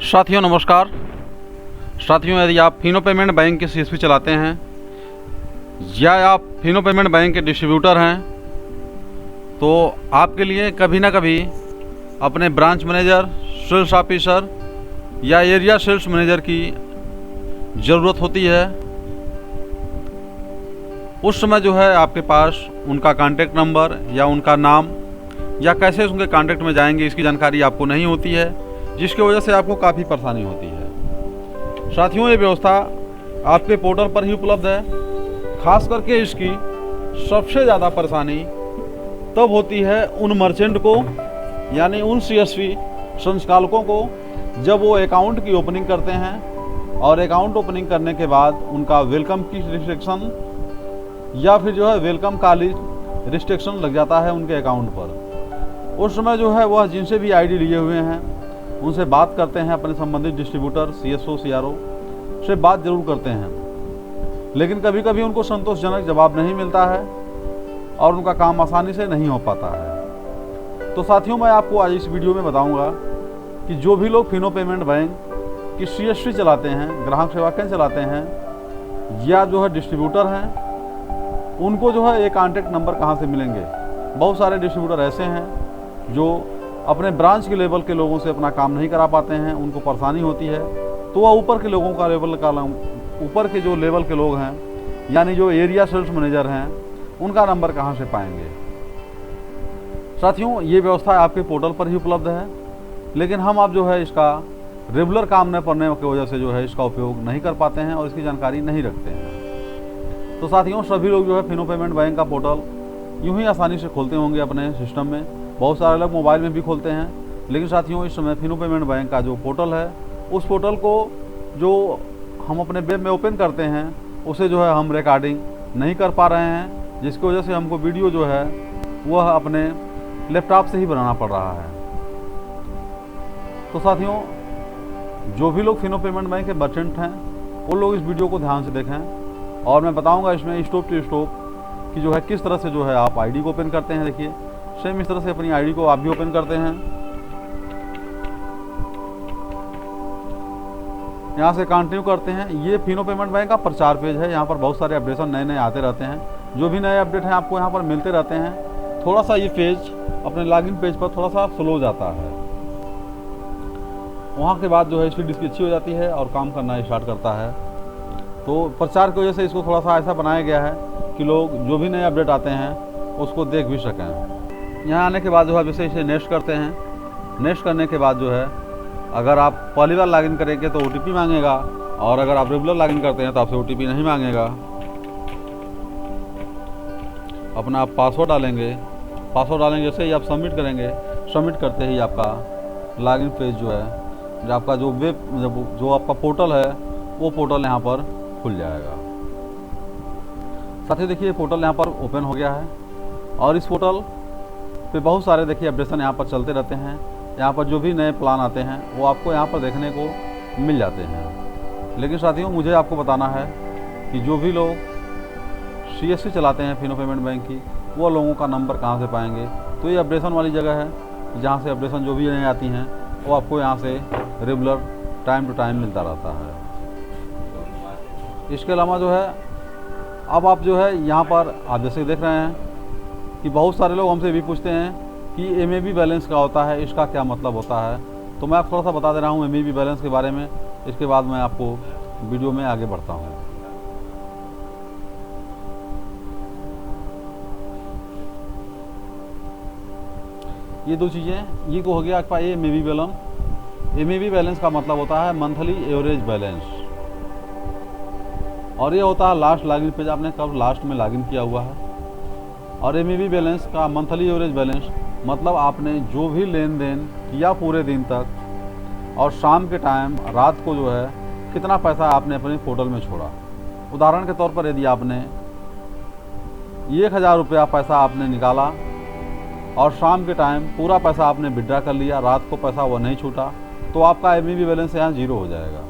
साथियों नमस्कार। साथियों, यदि आप फिनो पेमेंट बैंक के सीएसपी चलाते हैं या आप फिनो पेमेंट बैंक के डिस्ट्रीब्यूटर हैं तो आपके लिए कभी ना कभी अपने ब्रांच मैनेजर, सेल्स ऑफिसर या एरिया सेल्स मैनेजर की ज़रूरत होती है। उस समय जो है आपके पास उनका कॉन्टैक्ट नंबर या उनका नाम या कैसे उनके कॉन्टैक्ट में जाएंगे इसकी जानकारी आपको नहीं होती है, जिसकी वजह से आपको काफ़ी परेशानी होती है। साथियों, ये व्यवस्था आपके पोर्टल पर ही उपलब्ध है। खास करके इसकी सबसे ज़्यादा परेशानी तब होती है उन मर्चेंट को, यानी उन सीएसपी संचालकों को, जब वो अकाउंट की ओपनिंग करते हैं और अकाउंट ओपनिंग करने के बाद उनका वेलकम की रिस्ट्रिक्शन या फिर जो है वेलकम का रिस्ट्रिक्शन लग जाता है उनके अकाउंट पर। उस समय जो है वह जिनसे भी आईडी लिए हुए हैं उनसे बात करते हैं, अपने संबंधित डिस्ट्रीब्यूटर, सीएसओ, सीआरओ से बात जरूर करते हैं, लेकिन कभी कभी उनको संतोषजनक जवाब नहीं मिलता है और उनका काम आसानी से नहीं हो पाता है। तो साथियों, मैं आपको आज इस वीडियो में बताऊंगा कि जो भी लोग फिनो पेमेंट बैंक की सीएसपी चलाते हैं, ग्राहक सेवा केंद्र चलाते हैं या जो है डिस्ट्रीब्यूटर हैं, उनको जो है एक कॉन्टैक्ट नंबर कहाँ से मिलेंगे। बहुत सारे डिस्ट्रीब्यूटर ऐसे हैं जो अपने ब्रांच के लेवल के लोगों से अपना काम नहीं करा पाते हैं, उनको परेशानी होती है, तो वह ऊपर के लोगों का ऊपर के जो लेवल के लोग हैं, यानी जो एरिया सेल्स मैनेजर हैं, उनका नंबर कहाँ से पाएंगे। साथियों, ये व्यवस्था आपके पोर्टल पर ही उपलब्ध है, लेकिन हम आप जो है इसका रेगुलर काम न पड़ने की वजह से जो है इसका उपयोग नहीं कर पाते हैं और इसकी जानकारी नहीं रखते हैं। तो साथियों, सभी लोग जो है फिनो पेमेंट बैंक का पोर्टल यूँ ही आसानी से खोलते होंगे अपने सिस्टम में। बहुत सारे लोग मोबाइल में भी खोलते हैं, लेकिन साथियों इस समय फिनो पेमेंट बैंक का जो पोर्टल है, उस पोर्टल को जो हम अपने वेब में ओपन करते हैं उसे जो है हम रिकॉर्डिंग नहीं कर पा रहे हैं, जिसकी वजह से हमको वीडियो जो है वह अपने लैपटॉप से ही बनाना पड़ रहा है। तो साथियों, जो भी लोग फिनो पेमेंट बैंक के मर्चेंट हैं वो लोग इस वीडियो को ध्यान से देखें और मैं बताऊँगा इसमें स्टॉप टू स्टॉप कि जो है किस तरह से जो है आप आईडी को ओपन करते हैं। देखिए, सेम इस तरह से अपनी आईडी को आप भी ओपन करते हैं। यहाँ से कंटिन्यू करते हैं। ये फिनो पेमेंट बैंक का प्रचार पेज है। यहाँ पर बहुत सारे अपडेशन नए नए आते रहते हैं। जो भी नए अपडेट हैं आपको यहाँ पर मिलते रहते हैं। थोड़ा सा ये पेज अपने लॉगिन पेज पर थोड़ा सा स्लो जाता है, वहाँ के बाद जो है स्पीड इसकी अच्छी हो जाती है और काम करना स्टार्ट करता है। तो प्रचार की वजह से इसको थोड़ा सा ऐसा बनाया गया है कि लोग जो भी नए अपडेट आते हैं उसको देख भी सकें। यहाँ आने के बाद जो है जैसे इसे नेक्स्ट करते हैं। नेक्स्ट करने के बाद जो है अगर आप पहली बार लॉगिन करेंगे तो ओटीपी मांगेगा, और अगर आप रेगुलर लॉगिन करते हैं तो आपसे ओटीपी नहीं मांगेगा। अपना आप पासवर्ड डालेंगे। पासवर्ड डालेंगे जैसे ही आप सबमिट करेंगे, सबमिट करते ही आपका लॉगिन पेज जो है, जो आपका जो वेब जो आपका पोर्टल है वो पोर्टल यहाँ पर खुल जाएगा। साथ ही देखिए पोर्टल यहाँ पर ओपन हो गया है और इस पोर्टल पे बहुत सारे देखिए अपडेशन यहाँ पर चलते रहते हैं। यहाँ पर जो भी नए प्लान आते हैं वो आपको यहाँ पर देखने को मिल जाते हैं। लेकिन साथियों, मुझे आपको बताना है कि जो भी लोग सीएसपी चलाते हैं फिनो पेमेंट बैंक की, वो लोगों का नंबर कहाँ से पाएंगे। तो ये अपडेशन वाली जगह है जहाँ से अपडेशन जो भी नए आती हैं वो आपको यहाँ से रेगुलर टाइम टू टाइम मिलता रहता है। इसके अलावा जो है अब आप जो है यहाँ पर आप जैसे देख रहे हैं कि बहुत सारे लोग हमसे भी पूछते हैं कि एमएबी बैलेंस क्या होता है, इसका क्या मतलब होता है। तो मैं आपको थोड़ा सा बता दे रहा हूँ एमएबी बैलेंस के बारे में। इसके बाद मैं आपको वीडियो में आगे बढ़ता हूँ। ये दो चीज़ें, ये को हो गया आपका एमएबी बैलेंस। एमएबी बैलेंस का मतलब होता है मंथली एवरेज बैलेंस, और ये होता है लास्ट लॉगिन पेज, आपने कब लास्ट में लॉगिन किया हुआ है। और एमएबी बैलेंस का मंथली एवरेज बैलेंस मतलब आपने जो भी लेन देन किया पूरे दिन तक, और शाम के टाइम रात को जो है कितना पैसा आपने अपने पोर्टल में छोड़ा। उदाहरण के तौर पर यदि आपने 1000 रुपया पैसा आपने निकाला और शाम के टाइम पूरा पैसा आपने विड्रा कर लिया, रात को पैसा वो नहीं छूटा, तो आपका एमएबी बैलेंस यहाँ 0 हो जाएगा।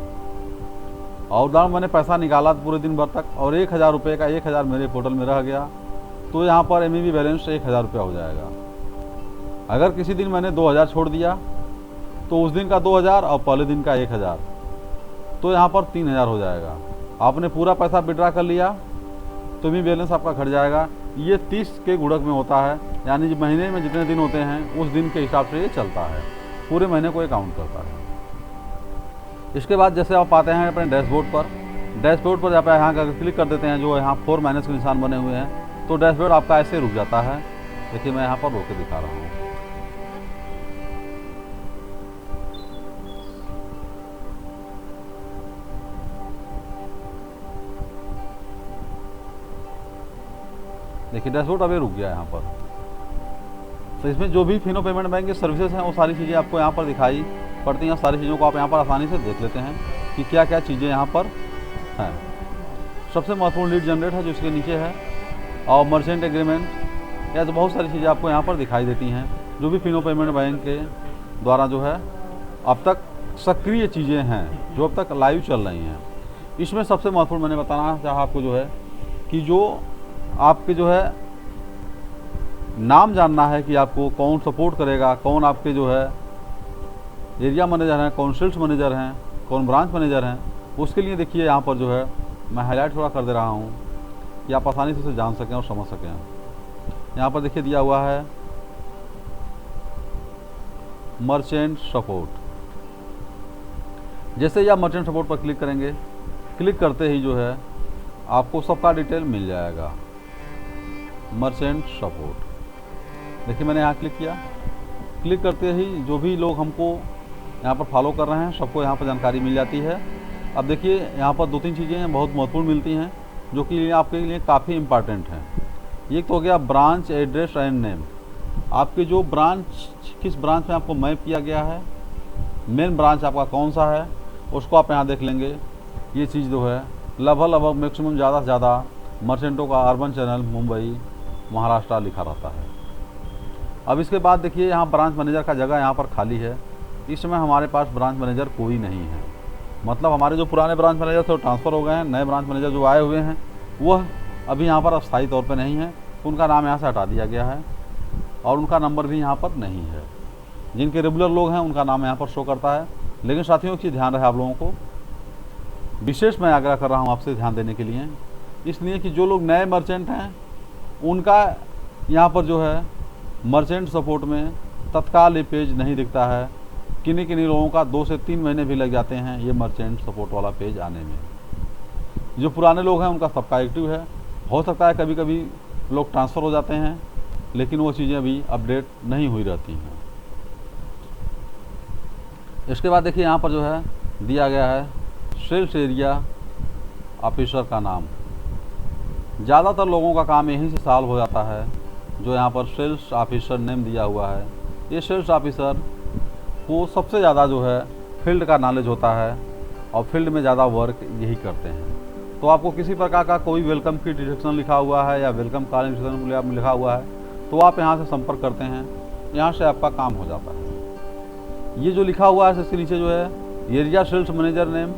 और उदाहरण मैंने पैसा निकाला पूरे दिन भर तक और 1000 रुपये का 1000 मेरे पोर्टल में रह गया, तो यहाँ पर एमएबी बैलेंस 1000 रुपया हो जाएगा। अगर किसी दिन मैंने 2000 छोड़ दिया तो उस दिन का 2000 और पहले दिन का 1000, तो यहाँ पर 3000 हो जाएगा। आपने पूरा पैसा विड्रा कर लिया तो भी बैलेंस आपका घट जाएगा। ये 30 के गुणक में होता है, यानी महीने में जितने दिन होते हैं उस दिन के हिसाब से ये चलता है, पूरे महीने को ये काउंट करता है। इसके बाद जैसे आप आते हैं अपने डैशबोर्ड पर, डैशबोर्ड पर जब आप यहाँ अगर क्लिक कर देते हैं, जो यहाँ 4 माइनस के निशान बने हुए हैं, तो डैशबोर्ड आपका ऐसे रुक जाता है। देखिए मैं यहाँ पर रोक के दिखा रहा हूँ। देखिए डैशबोर्ड अभी रुक गया यहाँ पर। तो इसमें जो भी फिनो पेमेंट बैंक की सर्विसेज हैं वो सारी चीज़ें आपको यहाँ पर दिखाई पड़ती हैं। सारी चीज़ों को आप यहाँ पर आसानी से देख लेते हैं कि क्या क्या चीज़ें यहाँ पर हैं। सबसे महत्वपूर्ण लीड जनरेट है जो इसके नीचे है, और मर्चेंट एग्रीमेंट, या तो बहुत सारी चीज़ें आपको यहाँ पर दिखाई देती हैं जो भी फिनो पेमेंट बैंक के द्वारा जो है अब तक सक्रिय चीज़ें हैं, जो अब तक लाइव चल रही हैं। इसमें सबसे महत्वपूर्ण मैंने बताना चाहा आपको जो है कि जो आपके जो है नाम जानना है कि आपको कौन सपोर्ट करेगा, कौन आपके जो है एरिया मैनेजर हैं, कौन सेल्स मैनेजर हैं, कौन ब्रांच मैनेजर हैं। उसके लिए देखिए यहाँ पर जो है मैं हाईलाइट थोड़ा कर दे रहा हूँ कि आप आसानी से इसे जान सकें और समझ सकें। यहाँ पर देखिए दिया हुआ है मर्चेंट सपोर्ट। जैसे ही आप मर्चेंट सपोर्ट पर क्लिक करेंगे, क्लिक करते ही जो है आपको सबका डिटेल मिल जाएगा। मर्चेंट सपोर्ट, देखिए मैंने यहाँ क्लिक किया, क्लिक करते ही जो भी लोग हमको यहाँ पर फॉलो कर रहे हैं सबको यहाँ पर जानकारी मिल जाती है। अब देखिए यहाँ पर 2-3 चीज़ें बहुत महत्वपूर्ण मिलती हैं जो कि आपके लिए काफ़ी इम्पॉर्टेंट हैं। एक तो हो गया ब्रांच एड्रेस एंड नेम, आपके जो ब्रांच किस ब्रांच में आपको मैप किया गया है, मेन ब्रांच आपका कौन सा है उसको आप यहाँ देख लेंगे। ये चीज़ जो है लगभग मैक्सिमम ज़्यादा से ज़्यादा मर्चेंटों का अर्बन चैनल मुंबई महाराष्ट्र लिखा रहता है। अब इसके बाद देखिए यहाँ ब्रांच मैनेजर का जगह यहाँ पर खाली है। इस समय हमारे पास ब्रांच मैनेजर कोई नहीं है, मतलब हमारे जो पुराने ब्रांच मैनेजर थे वो ट्रांसफ़र हो गए हैं। नए ब्रांच मैनेजर जो आए हुए हैं वह अभी यहाँ पर अस्थायी तौर पे नहीं है, उनका नाम यहाँ से हटा दिया गया है और उनका नंबर भी यहाँ पर नहीं है। जिनके रेगुलर लोग हैं उनका नाम यहाँ पर शो करता है। लेकिन साथियों की ध्यान रहे आप लोगों को, विशेष मैं आग्रह कर रहा हूँ आपसे ध्यान देने के लिए, इसलिए कि जो लोग नए मर्चेंट हैं उनका यहाँ पर जो है मर्चेंट सपोर्ट में तत्काल ये पेज नहीं दिखता है। किन्हीं लोगों का 2 से 3 महीने भी लग जाते हैं ये मर्चेंट सपोर्ट वाला पेज आने में। जो पुराने लोग हैं उनका सबका एक्टिव है। हो सकता है कभी कभी लोग ट्रांसफ़र हो जाते हैं, लेकिन वो चीज़ें अभी अपडेट नहीं हुई रहती हैं। इसके बाद देखिए यहाँ पर जो है दिया गया है सेल्स एरिया ऑफिसर का नाम। ज़्यादातर लोगों का काम यहीं से सॉल्व हो जाता है, जो यहाँ पर सेल्स ऑफिसर नेम दिया हुआ है। ये सेल्स ऑफिसर को सबसे ज़्यादा जो है फील्ड का नॉलेज होता है और फील्ड में ज़्यादा वर्क यही करते हैं। तो आपको किसी प्रकार का कोई वेलकम की डिस्क्रिप्शन लिखा हुआ है या वेलकम कॉल इंस्ट्रक्शन लिखा हुआ है तो आप यहाँ से संपर्क करते हैं, यहाँ से आपका काम हो जाता है। ये जो लिखा हुआ है इसके नीचे जो है area sales manager name.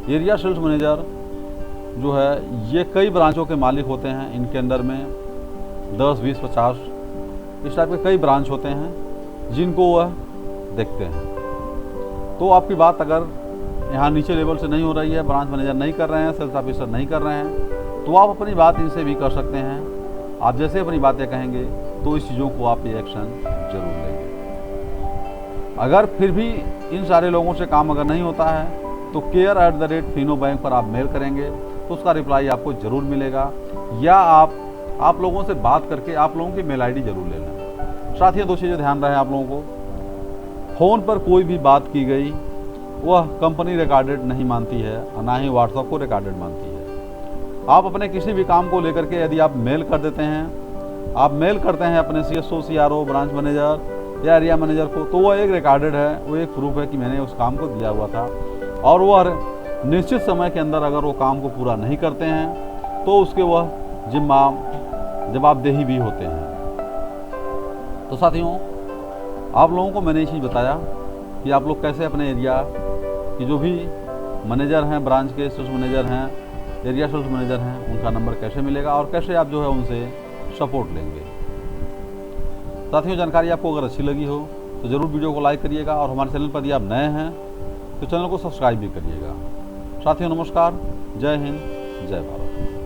Area sales manager जो है ये कई ब्रांचों के मालिक होते हैं। इनके अंदर में 10, 20, 50 इस टाइप के कई ब्रांच होते हैं जिनको वह देखते हैं। तो आपकी बात अगर यहाँ नीचे लेवल से नहीं हो रही है, ब्रांच मैनेजर नहीं कर रहे हैं, सेल्स ऑफिसर नहीं कर रहे हैं, तो आप अपनी बात इनसे भी कर सकते हैं। आप जैसे अपनी बातें कहेंगे तो इस चीज़ों को आप ये एक्शन जरूर लेंगे। अगर फिर भी इन सारे लोगों से काम अगर नहीं होता है तो care@fino बैंक पर आप मेल करेंगे तो उसका रिप्लाई आपको ज़रूर मिलेगा, या आप लोगों से बात करके आप लोगों की मेल आईडी ज़रूर ले लें। साथ ही 2 चीज़ें ध्यान रहे आप लोगों को, फ़ोन पर कोई भी बात की गई वह कंपनी रिकॉर्डेड नहीं मानती है और ना ही व्हाट्सएप को रिकॉर्डेड मानती है। आप अपने किसी भी काम को लेकर के यदि आप मेल कर देते हैं, आप मेल करते हैं अपने CSO, CRO, ब्रांच मैनेजर या एरिया मैनेजर को, तो वह एक रिकॉर्डेड है, वो एक प्रूफ है कि मैंने उस काम को दिया हुआ था। और वह निश्चित समय के अंदर अगर वो काम को पूरा नहीं करते हैं तो उसके वह जवाबदेही भी होते हैं। तो साथियों आप लोगों को मैंने ये चीज़ बताया कि आप लोग कैसे अपने एरिया कि जो भी मैनेजर हैं, ब्रांच के सेल्स मैनेजर हैं, एरिया सेल्स मैनेजर हैं, उनका नंबर कैसे मिलेगा और कैसे आप जो है उनसे सपोर्ट लेंगे। साथियों जानकारी आपको अगर अच्छी लगी हो तो ज़रूर वीडियो को लाइक करिएगा और हमारे चैनल पर यदि आप नए हैं तो चैनल को सब्सक्राइब भी करिएगा। साथियों नमस्कार, जय हिंद, जय भारत।